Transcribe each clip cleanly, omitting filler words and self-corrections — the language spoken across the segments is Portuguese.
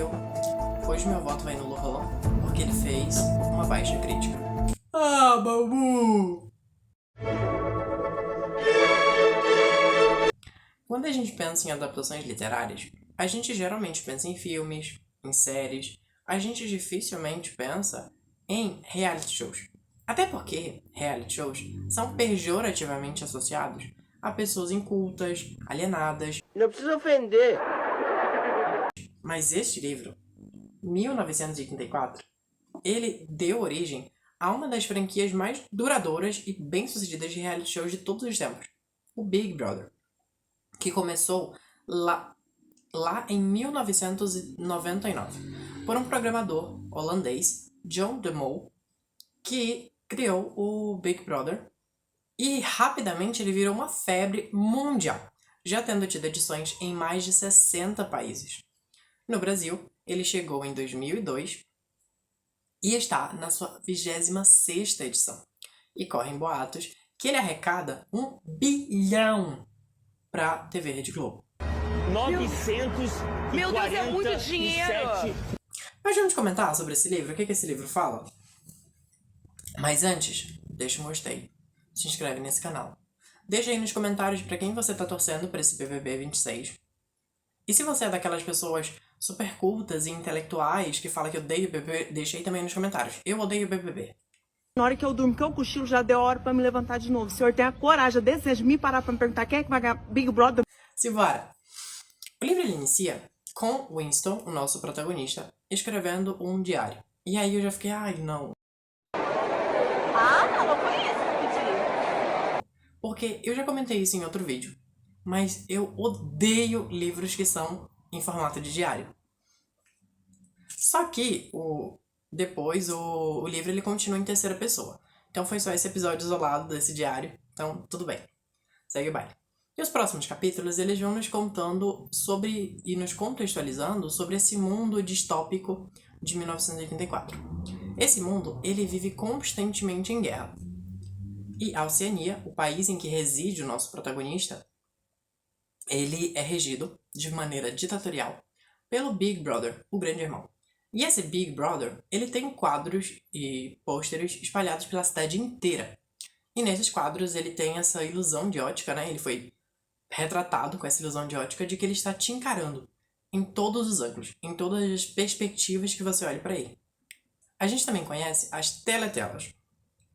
Brasil, hoje meu voto vai no Lohan, porque ele fez uma baixa crítica. Ah, babu! Quando a gente pensa em adaptações literárias, a gente geralmente pensa em filmes, em séries, a gente dificilmente pensa em reality shows. Até porque reality shows são pejorativamente associados a pessoas incultas, alienadas. Não precisa ofender. Mas este livro, 1984, ele deu origem a uma das franquias mais duradouras e bem-sucedidas de reality shows de todos os tempos, o Big Brother, que começou lá em 1999, por um programador holandês, John de Mol, que criou o Big Brother e rapidamente ele virou uma febre mundial, já tendo tido edições em mais de 60 países. No Brasil, ele chegou em 2002 e está na sua 26ª edição. E correm boatos que ele arrecada 1 bilhão para a TV Rede Globo. 947. Meu Deus, é muito dinheiro! Mas vamos comentar sobre esse livro, o que esse livro fala? Mas antes, deixa um gostei, se inscreve nesse canal. Deixa aí nos comentários para quem você tá torcendo para esse BBB 26. E se você é daquelas pessoas super cultas e intelectuais que fala que odeia o BBB, deixa aí também nos comentários. Eu odeio o BBB. Na hora que eu durmo, que eu cochilo, já deu hora pra me levantar de novo. O senhor tem a coragem, a desejo de me parar pra me perguntar quem é que vai ganhar Big Brother? Simbora! O livro ele inicia com Winston, o nosso protagonista, escrevendo um diário. E aí eu já fiquei, ai não. Não foi isso que eu pedi. Porque eu já comentei isso em outro vídeo, mas eu odeio livros que são em formato de diário. Só que depois o livro ele continua em terceira pessoa. Então foi só esse episódio isolado desse diário, então tudo bem. Segue o baile. E os próximos capítulos eles vão nos contando sobre e nos contextualizando sobre esse mundo distópico de 1984. Esse mundo ele vive constantemente em guerra. E a Oceania, o país em que reside o nosso protagonista, ele é regido de maneira ditatorial pelo Big Brother, o grande irmão. E esse Big Brother, ele tem quadros e pôsteres espalhados pela cidade inteira. E nesses quadros ele tem essa ilusão de ótica, né? Ele foi retratado com essa ilusão de ótica de que ele está te encarando em todos os ângulos, em todas as perspectivas que você olha para ele. A gente também conhece as teletelas,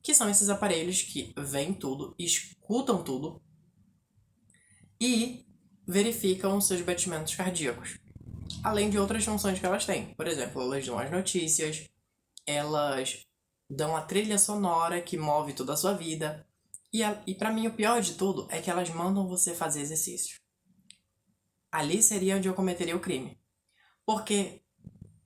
que são esses aparelhos que veem tudo, escutam tudo e verificam os seus batimentos cardíacos. Além de outras funções que elas têm. Por exemplo, elas dão as notícias, elas dão a trilha sonora que move toda a sua vida. E pra mim o pior de tudo é que elas mandam você fazer exercício. Ali seria onde eu cometeria o crime. Porque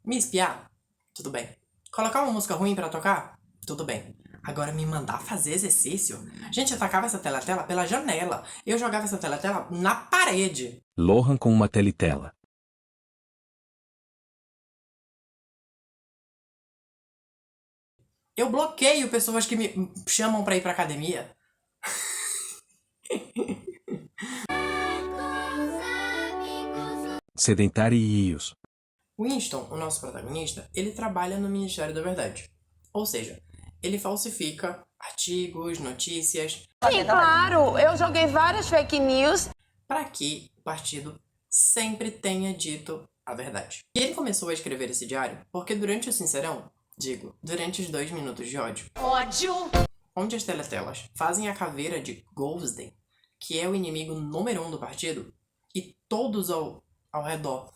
me espiar, tudo bem. Colocar uma música ruim pra tocar, tudo bem. Agora me mandar fazer exercício? Gente, eu tacava essa teletela pela janela. Eu jogava essa teletela na parede. Lohan com uma teletela. Eu bloqueio pessoas que me chamam pra ir pra academia. Sedentários. Winston, o nosso protagonista, ele trabalha no Ministério da Verdade. Ou seja, ele falsifica artigos, notícias, Sim, claro, eu joguei várias fake news. para que o partido sempre tenha dito a verdade. E ele começou a escrever esse diário porque durante o Sincerão, durante os 2 minutos de ódio, onde as teletelas fazem a caveira de Goldsden, que é o inimigo número 1 do partido, e todos ao redor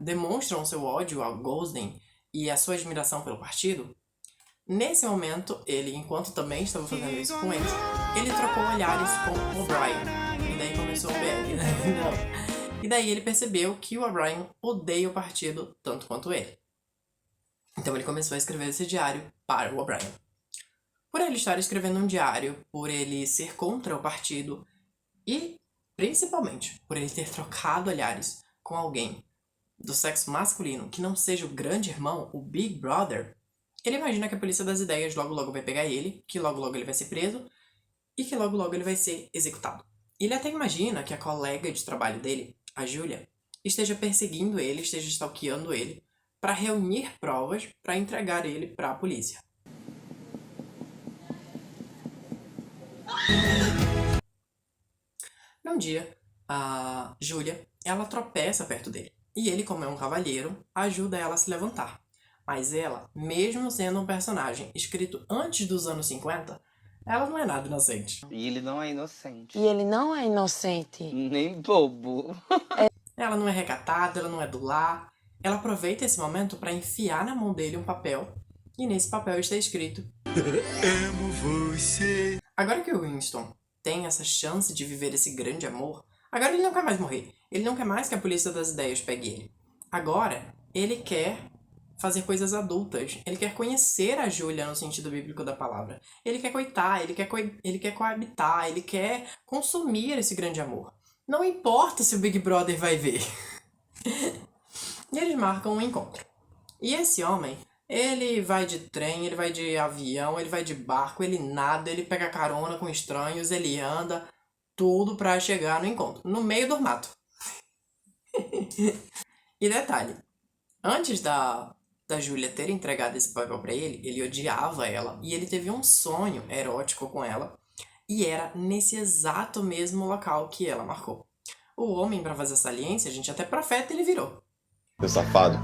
demonstram seu ódio ao Goldsden e a sua admiração pelo partido, nesse momento, ele, enquanto também estava fazendo isso com eles, ele trocou olhares com o O'Brien. E daí começou o BL, né? Não. E daí ele percebeu que o O'Brien odeia o partido tanto quanto ele. Então ele começou a escrever esse diário para o O'Brien. Por ele estar escrevendo um diário, por ele ser contra o partido e, principalmente, por ele ter trocado olhares com alguém do sexo masculino que não seja o grande irmão, o Big Brother, ele imagina que a polícia das ideias logo logo vai pegar ele, que logo logo ele vai ser preso e que logo logo ele vai ser executado. Ele até imagina que a colega de trabalho dele, a Julia, esteja perseguindo ele, esteja stalkeando ele, para reunir provas para entregar ele para a polícia. Num dia, a Julia, ela tropeça perto dele. E ele, como é um cavalheiro, ajuda ela a se levantar. Mas ela, mesmo sendo um personagem escrito antes dos anos 50, ela não é nada inocente. E ele não é inocente. E ele não é inocente. Nem bobo. Ela não é recatada, ela não é do lar. Ela aproveita esse momento para enfiar na mão dele um papel. E nesse papel está escrito: Amo você. Agora que o Winston tem essa chance de viver esse grande amor, agora ele não quer mais morrer. Ele não quer mais que a polícia das ideias pegue ele. Agora, ele quer fazer coisas adultas. Ele quer conhecer a Julia no sentido bíblico da palavra. Ele quer coitar, ele quer coabitar, ele quer consumir esse grande amor. Não importa se o Big Brother vai ver. E eles marcam um encontro. E esse homem, ele vai de trem, ele vai de avião, ele vai de barco, ele nada, ele pega carona com estranhos, ele anda, tudo pra chegar no encontro, no meio do mato. E detalhe, antes da Julia ter entregado esse papel pra ele odiava ela e ele teve um sonho erótico com ela e era nesse exato mesmo local que ela marcou. O homem, pra fazer saliência, gente, até profeta ele virou. Seu safado.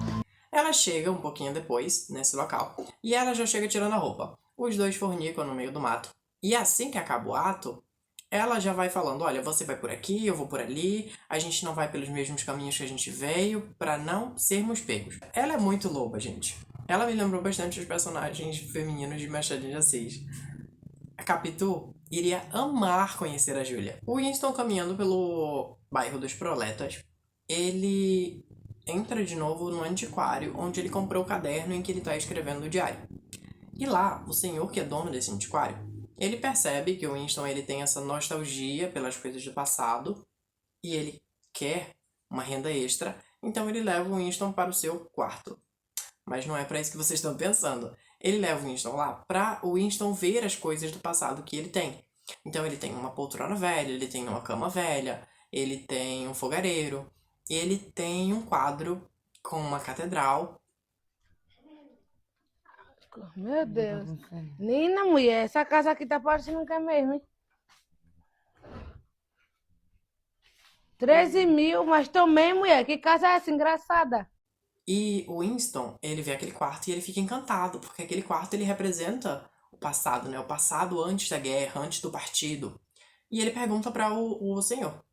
Ela chega um pouquinho depois, nesse local, e ela já chega tirando a roupa. Os dois fornicam no meio do mato. E assim que acaba o ato, ela já vai falando, olha, você vai por aqui, eu vou por ali, a gente não vai pelos mesmos caminhos que a gente veio, pra não sermos pegos. Ela é muito loba, gente. Ela me lembrou bastante os personagens femininos de Machado de Assis. A Capitu iria amar conhecer a Julia. O Winston, caminhando pelo bairro dos Proletas, ele entra de novo no antiquário, onde ele comprou o caderno em que ele está escrevendo o diário. E lá, o senhor que é dono desse antiquário, ele percebe que o Winston ele tem essa nostalgia pelas coisas do passado e ele quer uma renda extra, então ele leva o Winston para o seu quarto. Mas não é para isso que vocês estão pensando. Ele leva o Winston lá para o Winston ver as coisas do passado que ele tem. Então ele tem uma poltrona velha, ele tem uma cama velha, ele tem um fogareiro, ele tem um quadro com uma catedral. Meu Deus. Nina, mulher, essa casa aqui tá parecendo que é mesmo, hein? 13 mil, mas também, mulher, que casa é essa engraçada? E o Winston, ele vê aquele quarto e ele fica encantado, porque aquele quarto ele representa o passado, né? O passado antes da guerra, antes do partido. E ele pergunta para o senhor: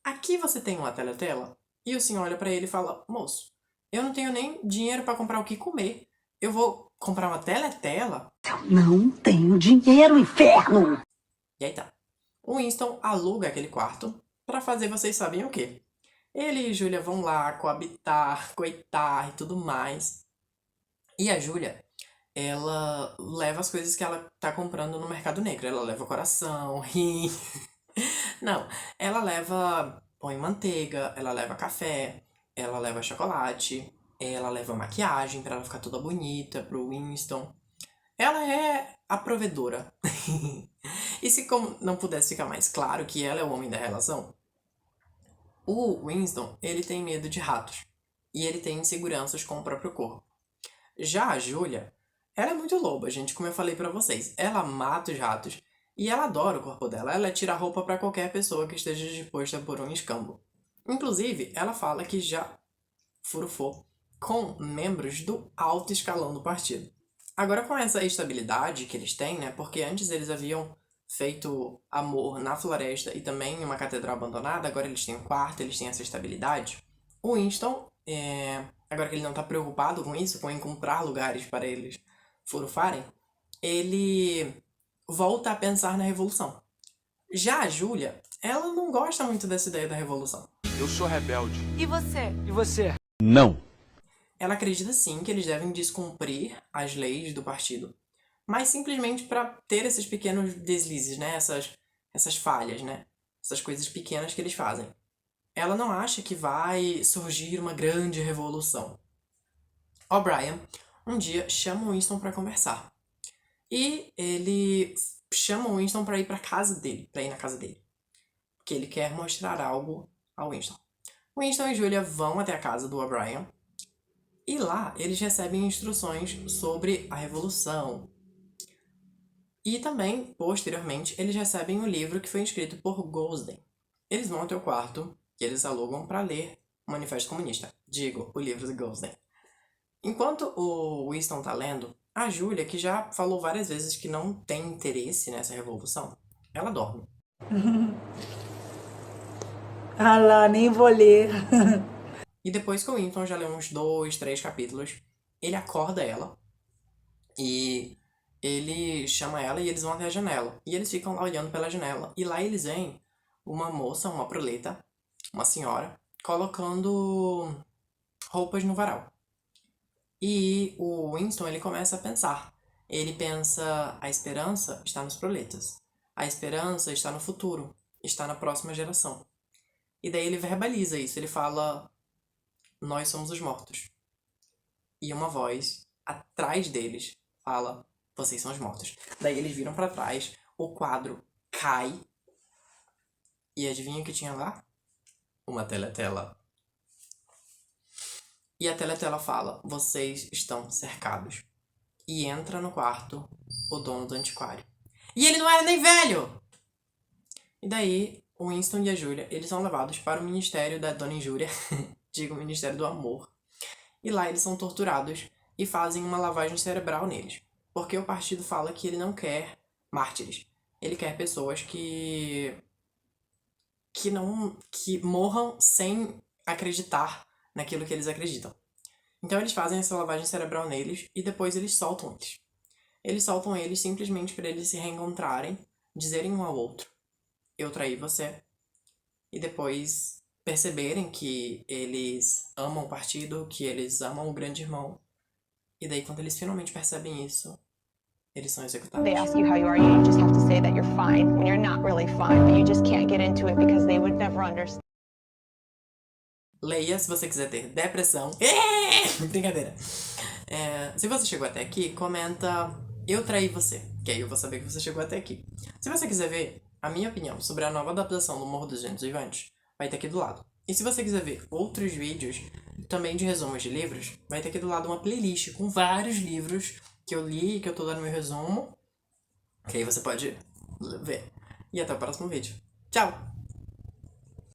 aqui você tem uma teletela? E o senhor olha para ele e fala: moço, eu não tenho nem dinheiro para comprar o que comer. Eu vou comprar uma teletela? Eu não tenho dinheiro, inferno! E aí tá. O Winston aluga aquele quarto para fazer vocês sabem o quê? Ele e Julia vão lá coabitar, coitar e tudo mais. E a Julia, ela leva as coisas que ela tá comprando no mercado negro. Ela leva coração, rim. Não, ela leva pão e manteiga, ela leva café, ela leva chocolate, ela leva maquiagem pra ela ficar toda bonita pro Winston. Ela é a provedora. E se como não pudesse ficar mais claro que ela é o homem da relação, o Winston, ele tem medo de ratos. E ele tem inseguranças com o próprio corpo. Já a Julia, ela é muito loba, gente, como eu falei pra vocês. Ela mata os ratos. E ela adora o corpo dela. Ela tira a roupa pra qualquer pessoa que esteja disposta por um escambo. Inclusive, ela fala que já furufou com membros do alto escalão do partido. Agora, com essa estabilidade que eles têm, né? Porque antes eles haviam feito amor na floresta e também em uma catedral abandonada, agora eles têm um quarto, eles têm essa estabilidade. O Winston, agora que ele não tá preocupado com isso, com encontrar lugares para eles furufarem, ele volta a pensar na revolução. Já a Julia, ela não gosta muito dessa ideia da revolução. Eu sou rebelde. E você? E você? Não. Ela acredita sim que eles devem descumprir as leis do partido, mas simplesmente para ter esses pequenos deslizes, né? Essas falhas, né? Essas coisas pequenas que eles fazem. Ela não acha que vai surgir uma grande revolução. O'Brien, um dia, chama o Winston para conversar. E ele chama o Winston para ir para casa dele, para ir na casa dele. Porque ele quer mostrar algo ao Winston. Winston e Julia vão até a casa do O'Brien e lá eles recebem instruções sobre a Revolução. E também, posteriormente, eles recebem o livro que foi escrito por Goldsden. Eles vão até o quarto que eles alugam para ler o Manifesto Comunista. Digo, o livro de Goldsden. Enquanto o Winston tá lendo, a Julia, que já falou várias vezes que não tem interesse nessa revolução, ela dorme. Ah lá, nem vou ler. E depois que o Winston já leu uns 2, 3 capítulos, ele acorda ela e ele chama ela e eles vão até a janela. E eles ficam lá olhando pela janela. E lá eles veem uma moça, uma proleta, uma senhora, colocando roupas no varal. E o Winston, ele começa a pensar. Ele pensa, a esperança está nos proletas. A esperança está no futuro, está na próxima geração. E daí ele verbaliza isso, ele fala, nós somos os mortos. E uma voz atrás deles fala, vocês são os mortos. Daí eles viram pra trás, o quadro cai. E adivinha o que tinha lá? Uma teletela. E a teletela fala, vocês estão cercados. E entra no quarto o dono do antiquário. E ele não era nem velho! E daí, o Winston e a Julia, eles são levados para o Ministério da Dona Injúria, digo, o Ministério do Amor. E lá eles são torturados e fazem uma lavagem cerebral neles. Porque o partido fala que ele não quer mártires. Ele quer pessoas que morram sem acreditar naquilo que eles acreditam. Então eles fazem essa lavagem cerebral neles e depois eles soltam eles. Eles soltam eles simplesmente para eles se reencontrarem, dizerem um ao outro, eu traí você. E depois perceberem que eles amam o partido, que eles amam o grande irmão. E daí quando eles finalmente percebem isso, eles são executados. They ask you how you are, you just have to say that you're fine when you're not really fine, but you just can't get into it because they would never understand. Leia se você quiser ter depressão. Brincadeira. Se você chegou até aqui, comenta eu traí você, que aí eu vou saber que você chegou até aqui. Se você quiser ver a minha opinião sobre a nova adaptação do Morro dos Ventos Vivantes, vai estar aqui do lado. E se você quiser ver outros vídeos, também de resumos de livros, vai ter aqui do lado uma playlist com vários livros que eu li e que eu tô dando meu resumo. Que aí você pode ver. E até o próximo vídeo. Tchau!